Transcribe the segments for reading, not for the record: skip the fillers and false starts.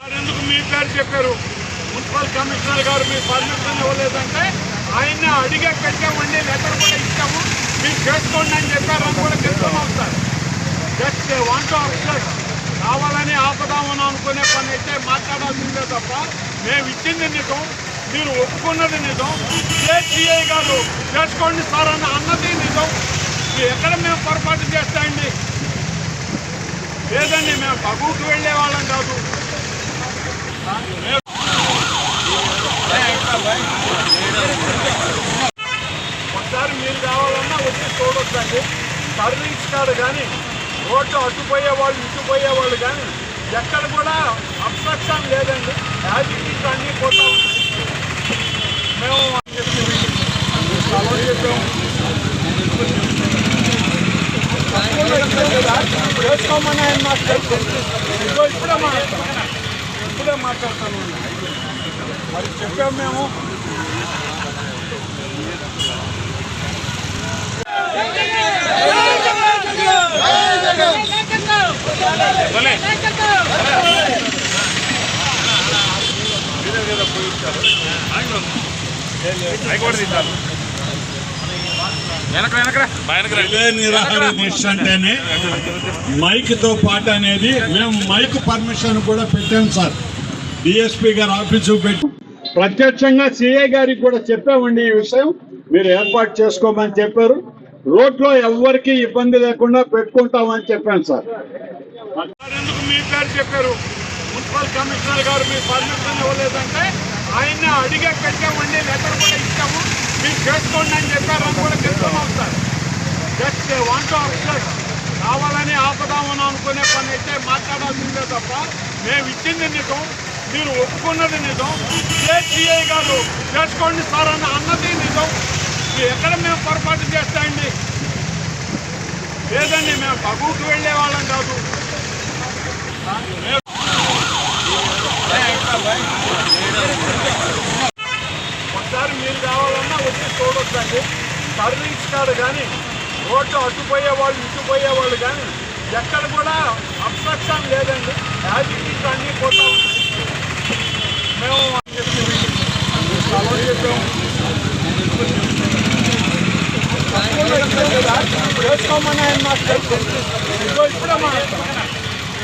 ఎందుకు మీ పేరు చెప్పారు? మున్సిపల్ కమిషనర్ గారు మీ పర్మిషన్ ఇవ్వలేదంటే ఆయన అడిగే పెట్టామండి, లెటర్ కూడా ఇచ్చాము, మీరు చేసుకోండి అని చెప్పారు. అని కూడా తెలుసుకున్నాం సార్. జస్ట్ వాంట్ అప్సెట్ కావాలని ఆపదామని అనుకునే పని అయితే మాట్లాడాల్సిందే తప్ప మేము ఇచ్చింది నిజం, మీరు ఒప్పుకున్నది నిజం. సిఐ గారు చేసుకోండి సార్ అన్నది నిజం. ఎక్కడ మేము పొరపాటు చేస్తాయండి? లేదండి, మేము తగుకు వెళ్ళే వాళ్ళం కాదు. ఒకసారి మీరు కావాలన్నా వచ్చి చూడొద్దండి. సర్వీస్ కాదు కానీ రోడ్డు అడ్డుపోయే వాళ్ళు ఇటు పోయేవాళ్ళు కానీ ఎక్కడ కూడా అబ్స్ట్రక్షన్ లేదండి. యాజిటీస్ అన్నీ పోతా ఉన్నాయి. మేము చేసుకోమని ఆయన మాకు తెలుసు. ఇప్పుడే మాట్లాడతాను. మరి చెప్పాము మేము. నిరాహార దీక్ష అంటేనే మైక్ తో పాటు అనేది మేము మైక్ పర్మిషన్ కూడా పెట్టాం సార్. డిఎస్పీ గారు ఆఫీసు పెట్టి ప్రత్యక్షంగా సిఐ గారికి కూడా చెప్పామండి. ఈ విషయం మీరు ఏర్పాటు చేసుకోమని చెప్పారు. రోడ్లో ఎవరికి ఇబ్బంది లేకుండా పెట్టుకుంటామని చెప్పాను సార్. ఎందుకు మీ పేరు చెప్పారు? మున్సిపల్ కమిషనర్ గారు మీ పర్మిషన్ ఇవ్వలేదంటే ఆయన అడిగే పెట్టామండి, లెటర్ కూడా ఇచ్చాము, మీరు చేసుకోండి అని చెప్పారు. అని కూడా తెలుసుకున్నాం సార్. జస్ట్ వాంట్ అప్సెట్ కావాలని ఆపదామని అనుకునే పని అయితే మాట్లాడాల్సిందే తప్ప మేము ఇచ్చింది నిజం, మీరు ఒప్పుకున్నది నిజం. సిఐ గారు చేసుకోండి సార్ అన్నది నిజం. ఎక్కడ మేము పొరపాటు చేస్తాయండి? లేదండి, మేము తగుకు వెళ్ళే వాళ్ళం కాదు. ఒకసారి మీరు కావాలన్నా వచ్చి చూడొద్దండి. సర్వీస్ కాదు కానీ రోడ్డు అడ్డుపోయే వాళ్ళు ఇటు పోయేవాళ్ళు కానీ ఎక్కడ కూడా అబ్స్ట్రక్షన్ లేదండి. యాజిటీస్ అన్నీ పోతా ఉన్నాయి. మేము చేసుకోమని ఆయన మాకు తెలుసు.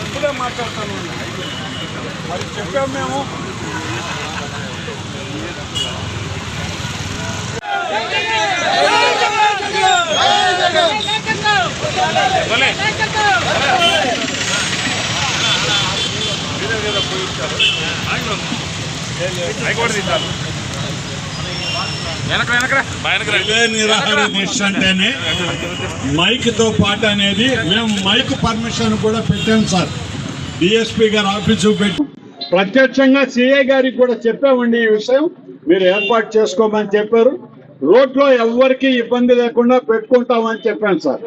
ఇప్పుడే మాట్లాడతాను. మరి చెప్పాము మేము. నిరాహార దీక్ష అంటేనే మైక్ తో పాటు అనేది మేము మైక్ పర్మిషన్ కూడా పెట్టాం సార్. డిఎస్పీ గారు ఆఫీసు పెట్టి ప్రత్యక్షంగా సిఐ గారికి కూడా చెప్పామండి. ఈ విషయం మీరు ఏర్పాటు చేసుకోమని చెప్పారు. రోడ్లో ఎవరికి ఇబ్బంది లేకుండా పెట్టుకుంటామని చెప్పాను సార్.